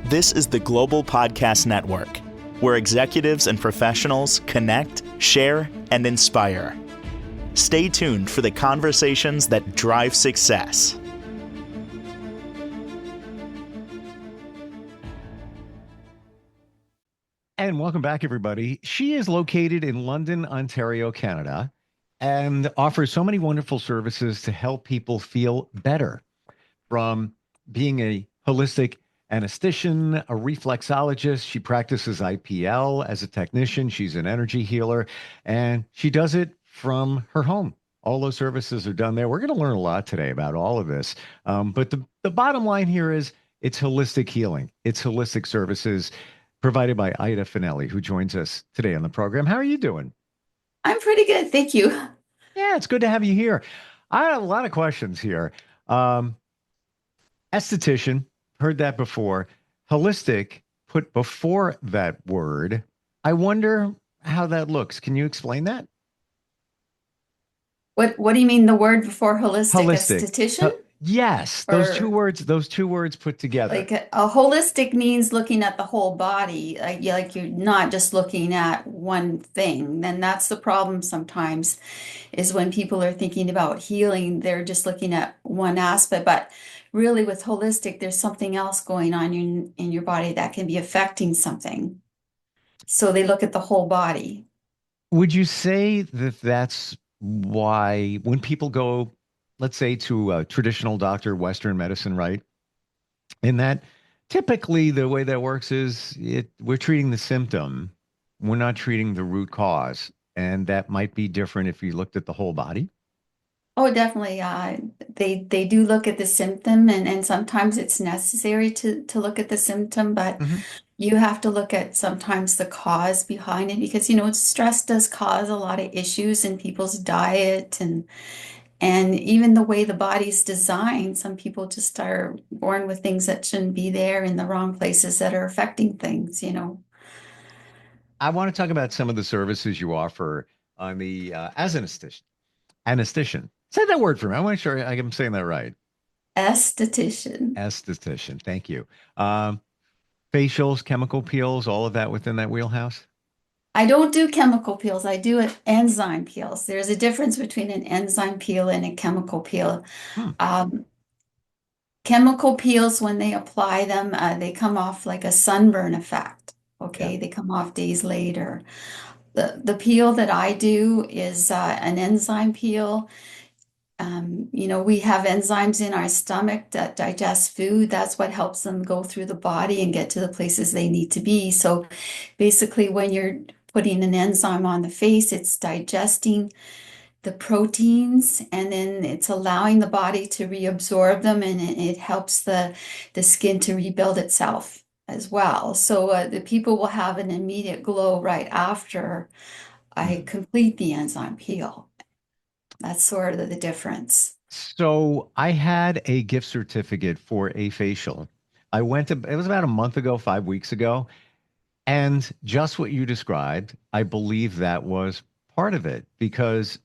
This is the Global Podcast Network, where executives and professionals connect, share, and inspire. Stay tuned for the conversations that drive success. And welcome back, everybody. She is located in London, Ontario, Canada, and offers so many wonderful services to help people feel better, from being a holistic anesthetician, a reflexologist. She practices IPL as a technician. She's an energy healer, and she does it from her home. All those services are done there. We're going to learn a lot today about all of this. But the bottom line here is it's holistic healing. It's holistic services provided by Ida Fanelli, who joins us today on the program. How are you doing? I'm pretty good. Thank you. Yeah, it's good to have you here. I have a lot of questions here. Esthetician, heard that before. Holistic, put before that word. I wonder how that looks. Can you explain that? What do you mean the word before holistic? Holistic. Esthetician? Yes, Or those two words put together. like a holistic means looking at the whole body, like you're not just looking at one thing. Then that's the problem sometimes, is when people are thinking about healing, they're just looking at one aspect. But really, with holistic, there's something else going on in your body that can be affecting something. So they look at the whole body. Would you say that that's why when people go, let's say, to a traditional doctor, Western medicine, right? In that typically the way that works is we're treating the symptom, we're not treating the root cause. And that might be different if you looked at the whole body. Oh, definitely. They do look at the symptom, and sometimes it's necessary to look at the symptom, but Mhm. you have to look at sometimes the cause behind it, because stress does cause a lot of issues in people's diet, and even the way the body's designed. Some people just are born with things that shouldn't be there in the wrong places that are affecting things. I want to talk about some of the services you offer on the as an esthetician. Anesthetician. Say that word for me. I want to make sure I'm saying that right. Esthetician. Esthetician. Thank you. Um, Facials, chemical peels, all of that within that wheelhouse. I don't do chemical peels. I do enzyme peels. There's a difference between an enzyme peel and a chemical peel. Hmm. Um, Chemical peels, when they apply them, they come off like a sunburn effect. Yeah. Okay, they come off days later. The peel that I do is an enzyme peel. We have enzymes in our stomach that digest food. That's what helps them go through the body and get to the places they need to be. So basically, when you're putting an enzyme on the face, it's digesting the proteins, and then it's allowing the body to reabsorb them, and it helps the skin to rebuild itself as well. So the people will have an immediate glow right after I Hmm. complete the enzyme peel. That's sort of the difference. So I had a gift certificate for a facial. It was about a month ago, 5 weeks ago. And just what you described, I believe that was part of it because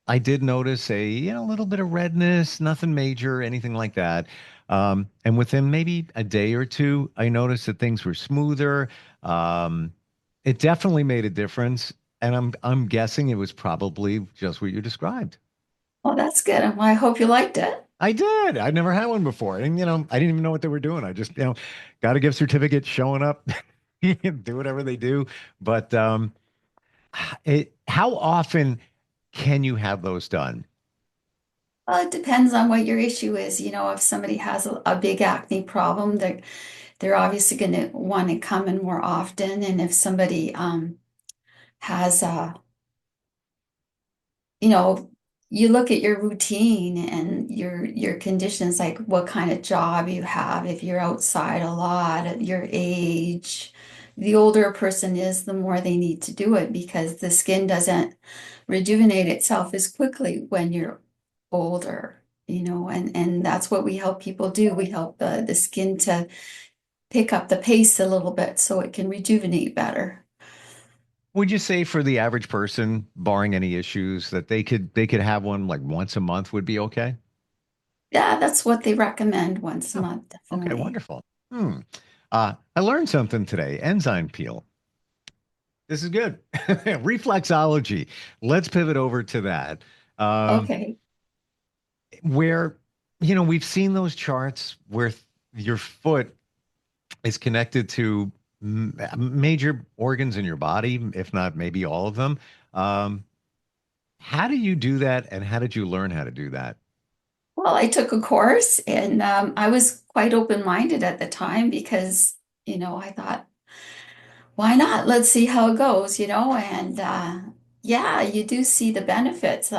I did notice a little bit of redness, nothing major, anything like that. And within maybe a day or two, I noticed that things were smoother. Um, it definitely made a difference, and I'm guessing it was probably just what you described. Well, that's good. Well, I hope you liked it. I did. I'd never had one before, and I didn't even know what they were doing. I just got a gift certificate, showing up, do whatever they do. But how often can you have those done? Well, it depends on what your issue is. If somebody has a big acne problem, they're obviously going to want to come in more often. And if somebody has you know, you look at your routine and your conditions, like what kind of job you have, if you're outside a lot, at your age. The older a person is, the more they need to do it, because the skin doesn't rejuvenate itself as quickly when you're older, and that's what we help people do. We help the skin to pick up the pace a little bit so it can rejuvenate better. Would you say for the average person, barring any issues, that they could have one like once a month would be okay? Yeah, that's what they recommend once a Oh, month, okay, definitely. wonderful. Hmm. I learned something today. Enzyme peel. This is good. Reflexology. Let's pivot over to that. Um, Okay. where, we've seen those charts where your foot is connected to major organs in your body, if not maybe all of them. Um, how do you do that, and how did you learn how to do that? Well, I took a course and I was quite open-minded at the time because, I thought, why not? Let's see how it goes, and yeah, you do see the benefits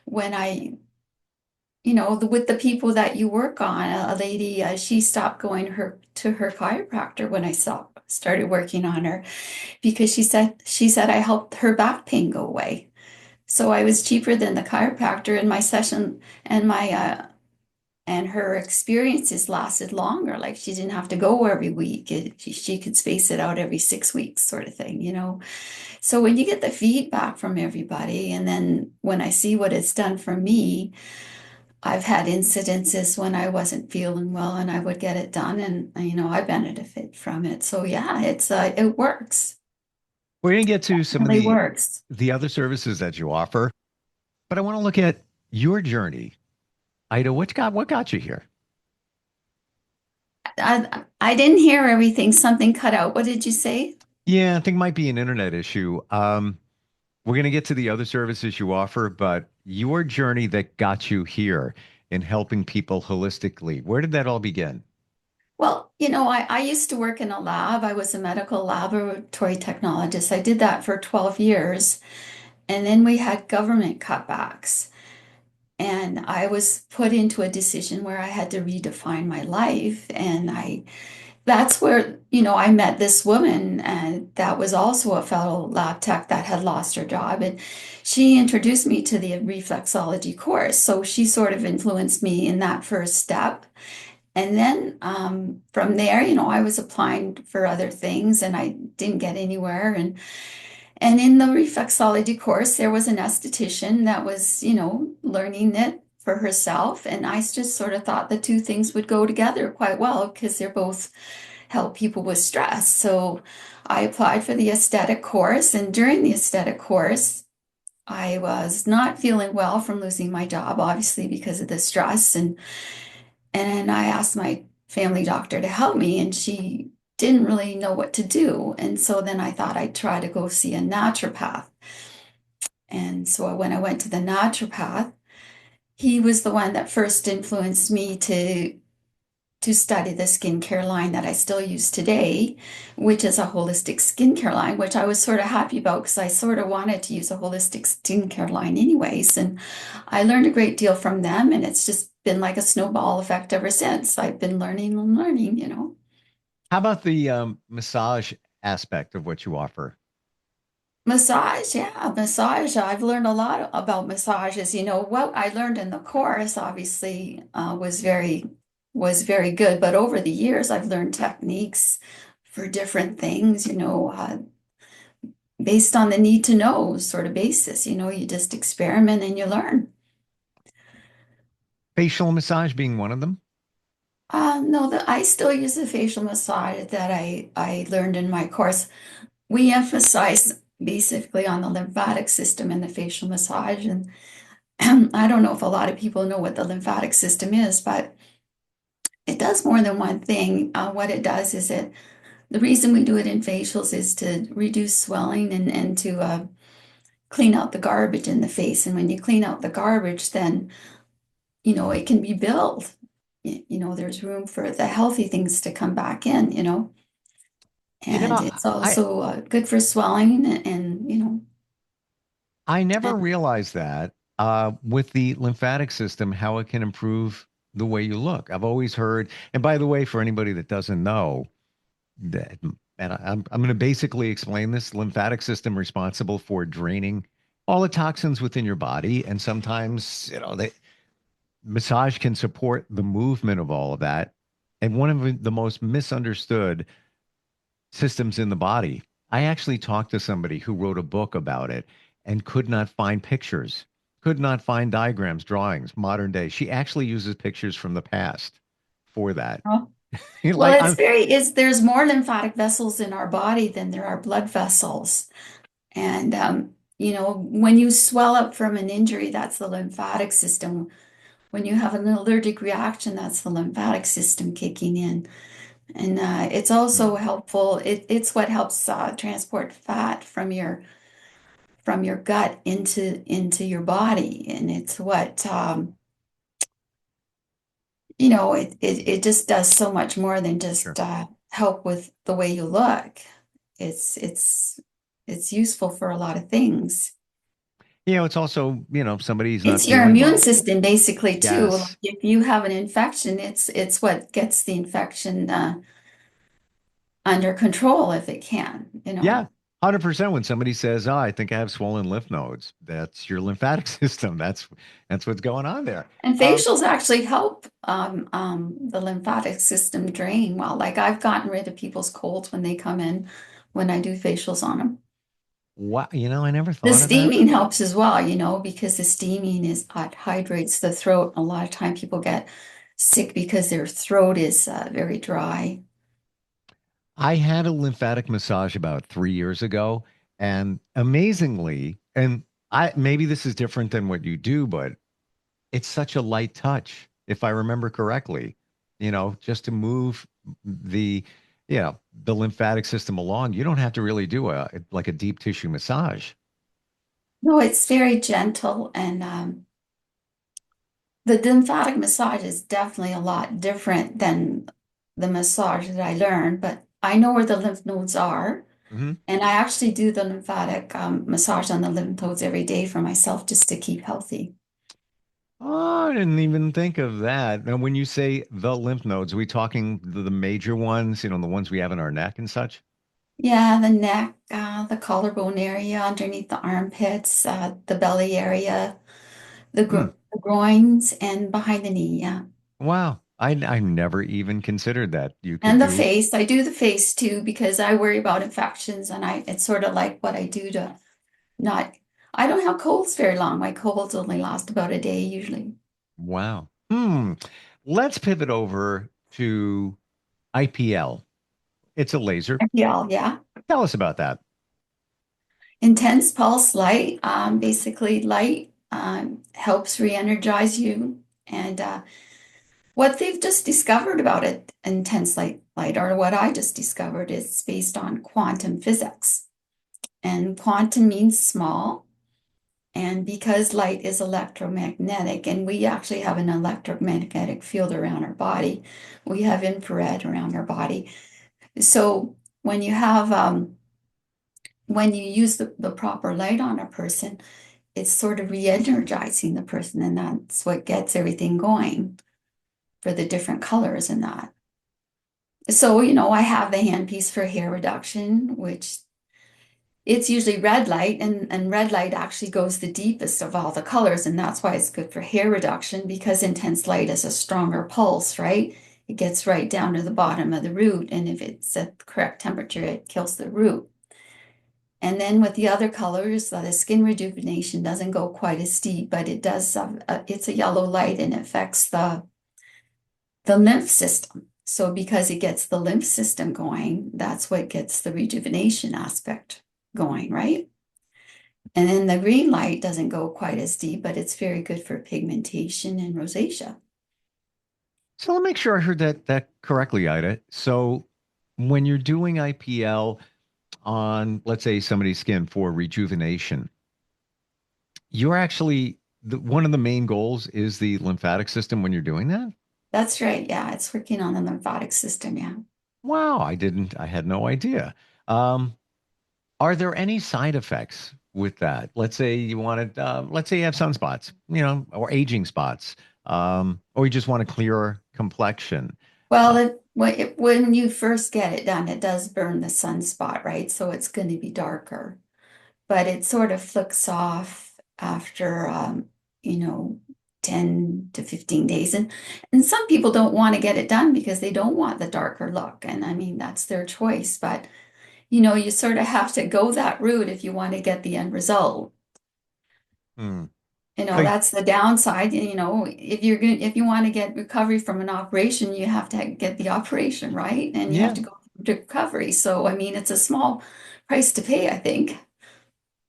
when with the people that you work on. A lady, she stopped going to her chiropractor when I started working on her because she said I helped her back pain go away. So I was cheaper than the chiropractor in my session, and my and her experiences lasted longer. Like she didn't have to go every week. She could space it out every 6 weeks, sort of thing. So when you get the feedback from everybody, and then when I see what it's done for me, I've had incidences when I wasn't feeling well, and I would get it done, and I benefit from it. So yeah, it works. We're going to get to It some of really the works. other services that you offer, but I want to look at your journey. Ida, what got you here? I didn't hear everything. Something cut out. What did you say? Yeah, I think it might be an internet issue. We're going to get to the other services you offer, but your journey that got you here in helping people holistically, where did that all begin? Well, I used to work in a lab. I was a medical laboratory technologist. I did that for 12 years. And then we had government cutbacks. And I was put into a decision where I had to redefine my life. And that's where, I met this woman, and that was also a fellow lab tech that had lost her job. And she introduced me to the reflexology course. So she sort of influenced me in that first step. And then from there, I was applying for other things and I didn't get anywhere. And in the reflexology course, there was an esthetician that was, learning it for herself. And I just sort of thought the two things would go together quite well because they're both help people with stress. So I applied for the aesthetic course. And during the aesthetic course, I was not feeling well from losing my job, obviously because of the stress. And I asked my family doctor to help me, and she didn't really know what to do. And so then I thought I'd try to go see a naturopath. And so when I went to the naturopath, he was the one that first influenced me to study the skincare line that I still use today, which is a holistic skincare line, which I was sort of happy about because I sort of wanted to use a holistic skincare line anyways. And I learned a great deal from them, and it's just been like a snowball effect ever since. I've been learning and learning. How about the massage aspect of what you offer? Massage, yeah, massage. I've learned a lot about massages. What I learned in the course obviously was very good, but over the years I've learned techniques for different things, based on the need to know sort of basis. You just experiment and you learn. Facial massage being one of them. No, I still use the facial massage that I learned in my course. We emphasize basically on the lymphatic system in the facial massage. And I don't know if a lot of people know what the lymphatic system is, but it does more than one thing. What it does is the reason we do it in facials is to reduce swelling and to clean out the garbage in the face. And when you clean out the garbage, then, it can be built. There's room for the healthy things to come back in. You know, And it's I also good for swelling and. I never And, realized that with the lymphatic system, how it can improve the way you look. I've always heard, and by the way, for anybody that doesn't know, that, and I'm going to basically explain this lymphatic system responsible for draining all the toxins within your body, and sometimes massage can support the movement of all of that. And one of the most misunderstood systems in the body. I actually talked to somebody who wrote a book about it and could not find pictures, could not find diagrams, drawings, modern day. She actually uses pictures from the past for that. Well, Like I'm, there's more lymphatic vessels in our body than there are blood vessels. And, when you swell up from an injury, that's the lymphatic system. When you have an allergic reaction, that's the lymphatic system kicking in. And it's also hmm, helpful. It's what helps transport fat from your gut into your body. And it's what it just does so much more than sure. just help with the way you look. It's it's it's useful for a lot of things. It's also, if somebody's not It's your feeling immune well. system basically too. Like Yes. if you have an infection, it's what gets the infection under control if it can. Yeah. 100% when somebody says, "Oh, I think I have swollen lymph nodes." That's your lymphatic system. That's what's going on there. And Um, facials actually help the lymphatic system drain well. Like I've gotten rid of people's colds when they come in when I do facials on them. wow, I never The thought of that. steaming helps as well, because the steaming is hydrates the throat. A lot of time people get sick because their throat is very dry. I had a lymphatic massage about 3 years ago, and amazingly, and I maybe this is different than what you do, but it's such a light touch, if I remember correctly. Just to move the, the lymphatic system along. You don't have to really do a deep tissue massage. No, it's very gentle, and the lymphatic massage is definitely a lot different than the massage that I learned, but I know where the lymph nodes are. Hmm. And I actually do the lymphatic massage on the lymph nodes every day for myself just to keep healthy. Oh, I didn't even think of that. Now, when you say the lymph nodes, are we talking the major ones, the ones we have in our neck and such? Yeah, the neck, the collarbone area, underneath the armpits, the belly area, Hmm. the groins, and behind the knee. Yeah. Wow. I never even considered that you could And the do. face. I do the face too because I worry about infections and it's sort of like what I do to not, I don't have colds very long. My colds only last about a day usually. Wow. Let's pivot over to IPL. It's a laser. Yeah, yeah. Tell us about that. Intense pulse light, basically light helps re-energize you. And what they've just discovered about it, intense light, or what I just discovered, is based on quantum physics. And quantum means small. And because light is electromagnetic, and we actually have an electromagnetic field around our body, we have infrared around our body. So when you use the proper light on a person, it's sort of re-energizing the person, and that's what gets everything going for the different colors and that. So, I have the handpiece for hair reduction, which it's usually red light, and red light actually goes the deepest of all the colors, and that's why it's good for hair reduction because intense light is a stronger pulse, right? It gets right down to the bottom of the root, and if it's at the correct temperature, it kills the root. And then with the other colors, the skin rejuvenation doesn't go quite as deep, but it does. It's a yellow light and it affects the lymph system. So because it gets the lymph system going, that's what gets the rejuvenation aspect going, right? And then the green light doesn't go quite as deep, but it's very good for pigmentation and rosacea. So let me make sure I heard that correctly, Ida. So when you're doing IPL on, let's say, somebody's skin for rejuvenation, you're actually one of the main goals is the lymphatic system when you're doing that? That's right. Yeah, it's working on the lymphatic system. Yeah. Wow, I had no idea. Um, Are there any side effects with that? Let's say you have sunspots, or aging spots, or you just want a clearer complexion. Well, when you first get it done, it does burn the sunspot, right? So it's going to be darker, but it sort of flicks off after, you know, 10 to 15 days. And some people don't want to get it done because they don't want the darker look. And I mean, that's their choice. But, you sort of have to go that route if you want to get the end result. Hmm. So, that's the downside. If you want to get recovery from an operation, you have to get the operation, right? And you have yeah, to go to recovery. So, I mean, it's a small price to pay, I think.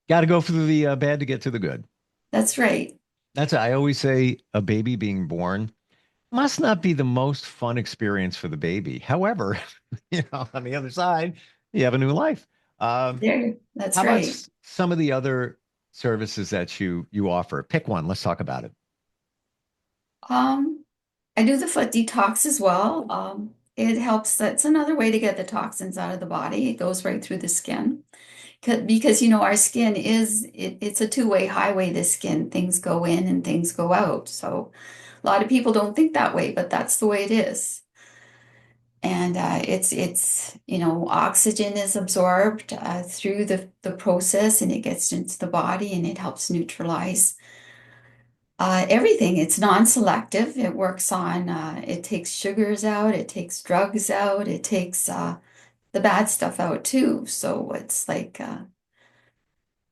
got to go through the bad to get to the good. That's right. I always say a baby being born must not be the most fun experience for the baby. However, on the other side, you have a new life. Um, There, that's how about right. some of the other services that you offer? Pick one. Let's talk about it. Um, I do the foot detox as well. It helps. That's another way to get the toxins out of the body. It goes right through the skin. Because our skin it's a two-way highway, the skin. Things go in and things go out. So a lot of people don't think that way, but that's the way it is. And oxygen is absorbed through the process and it gets into the body and it helps neutralize everything. It's non-selective. It works on, it takes sugars out, it takes drugs out, it takes the bad stuff out too. So it's like,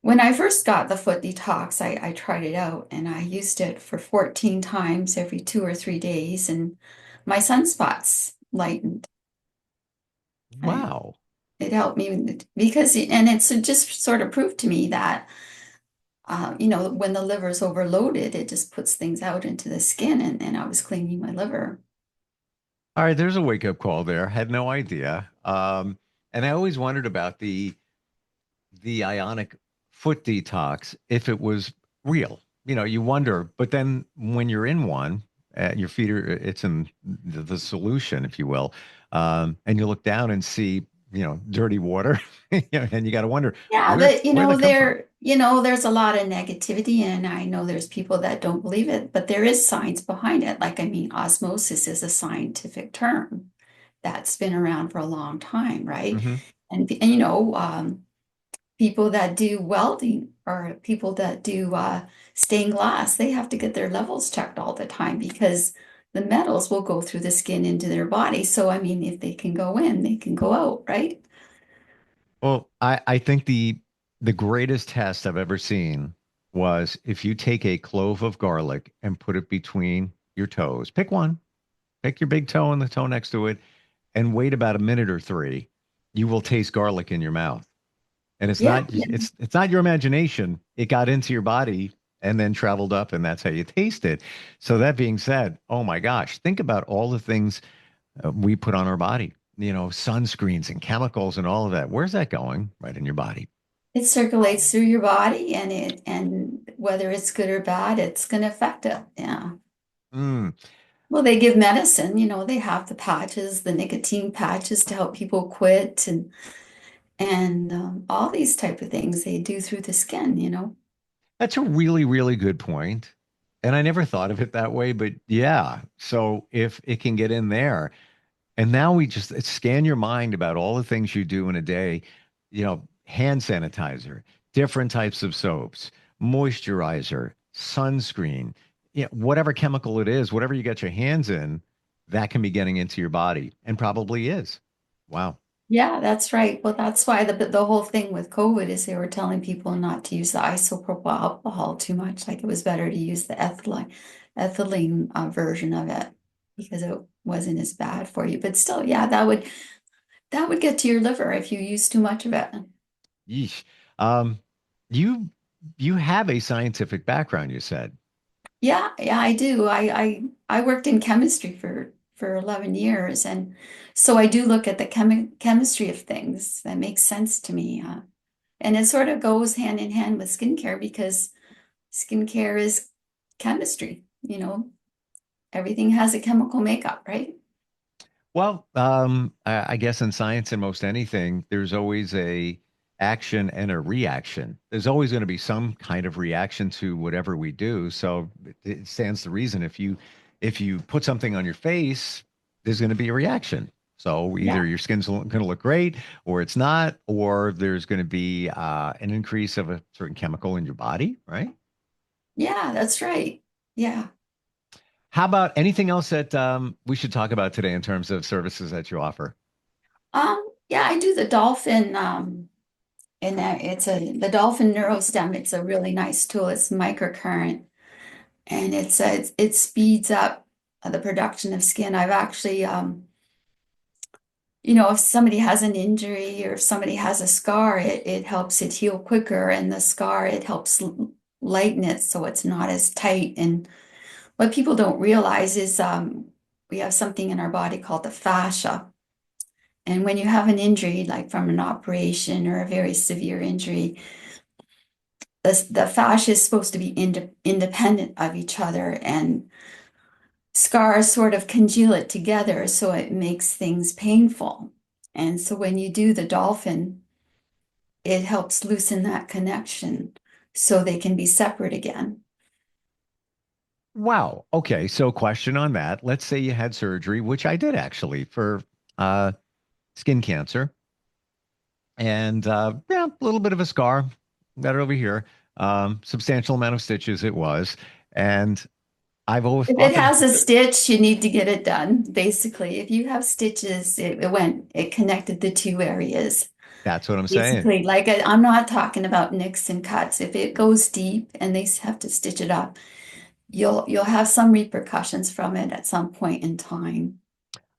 when I first got the foot detox, I tried it out and I used it for 14 times every 2 or 3 days, and my sunspots lightened. I, Wow. it helped me because, and it's just sort of proved to me that, when the liver's overloaded, it just puts things out into the skin, and I was cleaning my liver. All right, there's a wake up call there. Had no idea. And I always wondered about the ionic foot detox if it was real. You wonder, but then when you're in one, your feet are it's in the solution, if you will, and you look down and see dirty water, and you got to wonder Yeah, where but where that come from. there's a lot of negativity, and I know there's people that don't believe it, but there is science behind it. Like, I mean, osmosis is a scientific term that's been around for a long time, right? Hmm. And people that do welding or people that do stained glass, they have to get their levels checked all the time because the metals will go through the skin into their body. So, I mean, if they can go in, they can go out, right? Well, I think the greatest test I've ever seen was if you take a clove of garlic and put it between your toes. Pick one. Pick your big toe and the toe next to it and wait about a minute or three. You will taste garlic in your mouth. And it's Yeah, not it's not your imagination. It got into your body and then traveled up and that's how you taste it. So that being said, oh my gosh, think about all the things we put on our body. Sunscreens and chemicals and all of that. Where's that going? Right in your body. it circulates through your body, and whether it's good or bad, it's going to affect it. Yeah. Mm. Well, they give medicine, they have the patches, the nicotine patches to help people quit, and all these type of things they do through the skin. That's a really, really good point. And I never thought of it that way, but yeah. So if it can get in there, and now we just scan your mind about all the things you do in a day, hand sanitizer, different types of soaps, moisturizer, sunscreen, whatever chemical it is, whatever you get your hands in, that can be getting into your body and probably is. Wow. Yeah, that's right. Well, that's why the whole thing with COVID is they were telling people not to use the isopropyl alcohol too much. Like, it was better to use the ethylene version of it because it wasn't as bad for you. But still, yeah, that would get to your liver if you use too much of it. Yeesh. Um, you you have a scientific background, you said. Yeah, yeah, I do. I worked in chemistry for 11 years, and so I do look at the chemistry of things. That makes sense to me. And it sort of goes hand in hand with skincare because skincare is chemistry. Everything has a chemical makeup, right? Well, I guess in science and most anything, there's always a action and a reaction. There's always going to be some kind of reaction to whatever we do. So it stands to reason if you put something on your face, there's going to be a reaction. So Yeah, either your skin's going to look great, or it's not, or there's going to be an increase of a certain chemical in your body, right? yeah, that's right. Yeah. How about anything else that we should talk about today in terms of services that you offer? Yeah, I do the dolphin, and the dolphin neurostem. It's a really nice tool. It's microcurrent. and it speeds up the production of skin. I've actually, if somebody has an injury or if somebody has a scar, it helps it heal quicker, and the scar, it helps lighten it so it's not as tight. And what people don't realize is we have something in our body called the fascia. And when you have an injury, like from an operation or a very severe injury, the fascia is supposed to be independent of each other, and scars sort of congeal it together, so it makes things painful. And so when you do the dolphin, it helps loosen that connection so they can be separate again. Wow. Okay. So, question on that. Let's say you had surgery, which I did actually for uh, skin cancer, and yeah, a little bit of a scar. Got it over here. Substantial amount of stitches it was, and I've always If it often. has a stitch, you need to get it done. Basically, if you have stitches, it connected the two areas. That's what I'm saying. Basically, like I'm not talking about nicks and cuts. If it goes deep and they have to stitch it up, you'll have some repercussions from it at some point in time.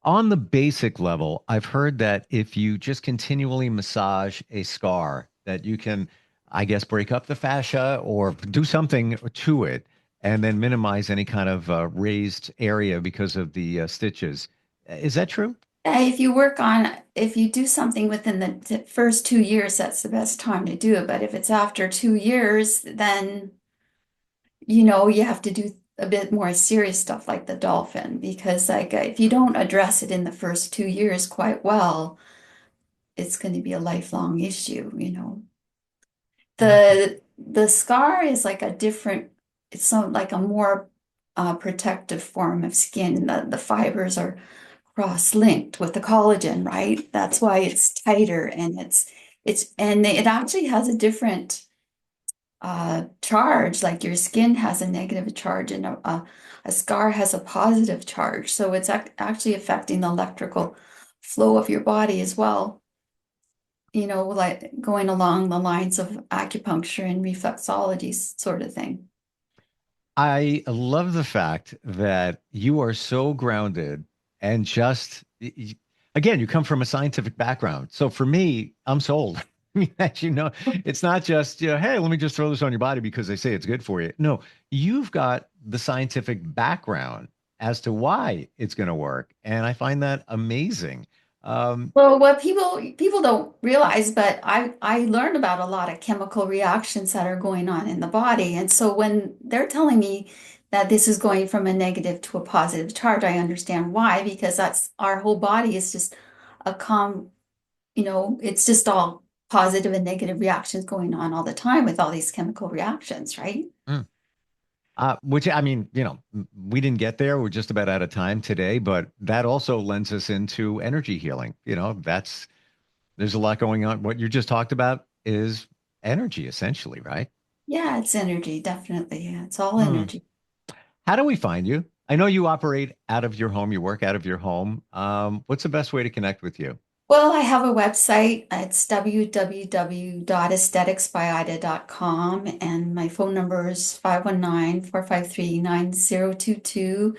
On the basic level, I've heard that if you just continually massage a scar, that you can, I guess, break up the fascia or do something to it and then minimize any kind of raised area because of the stitches. Is that true? If you do something within the first 2 years, that's the best time to do it. But if it's after 2 years, then you have to do a bit more serious stuff like the dolphin, because like if you don't address it in the first 2 years quite well, it's going to be a lifelong issue. Okay. The scar is like it's like a more protective form of skin. The fibers are cross-linked with the collagen, right? That's why it's tighter, and it actually has a different charge. Like your skin has a negative charge, and a scar has a positive charge. So it's actually affecting the electrical flow of your body as well. Like going along the lines of acupuncture and reflexology sort of thing. I love the fact that you are so grounded and just, again, you come from a scientific background. So for me, I'm sold. I mean, as you know, it's not just, hey, let me just throw this on your body because they say it's good for you. No, you've got the scientific background as to why it's going to work. And I find that amazing. Um, Well, what people don't realize, but I learned about a lot of chemical reactions that are going on in the body. And so when they're telling me that this is going from a negative to a positive charge, I understand why, because that's our whole body is just a it's just all positive and negative reactions going on all the time with all these chemical reactions, right? mm. Which I mean, we didn't get there. We're just about out of time today, but that also lends us into energy healing. There's a lot going on. What you just talked about is energy, essentially, right? Yeah, it's energy, definitely. Yeah, it's all Hmm. energy. How do we find you? I know you operate out of your home, you work out of your home. What's the best way to connect with you? Well, I have a website. It's www.aestheticsbyida.com, and my phone number is 519-453-9022.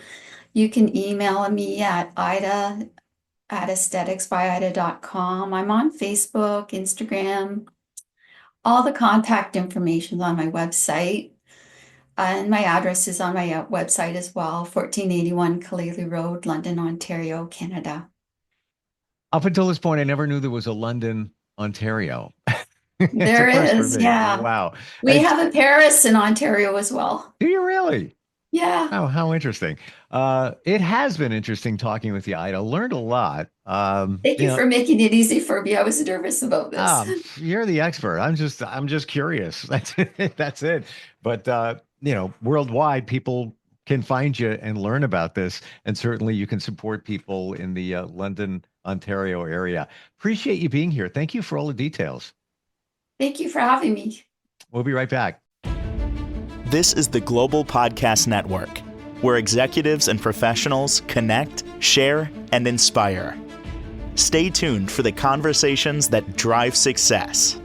You can email me at ida@aestheticsbyida.com. I'm on Facebook, Instagram. All the contact information is on my website. And my address is on my website as well, 1481 Kaleli Road, London, Ontario, Canada. Up until this point, I never knew there was a London, Ontario. It's a There first for is, me. yeah. Wow. We have a Paris in Ontario as well. Do you really? Yeah. Oh, how interesting. It has been interesting talking with you, Ida. Learned a lot. Thank you for making it easy for me. I was nervous about this. You're the expert. I'm just curious. That's it. That's it. But worldwide, people can find you and learn about this, and certainly you can support people in the London, Ontario area. Appreciate you being here. Thank you for all the details. Thank you for having me. We'll be right back. This is the Global Podcast Network, where executives and professionals connect, share, and inspire. Stay tuned for the conversations that drive success.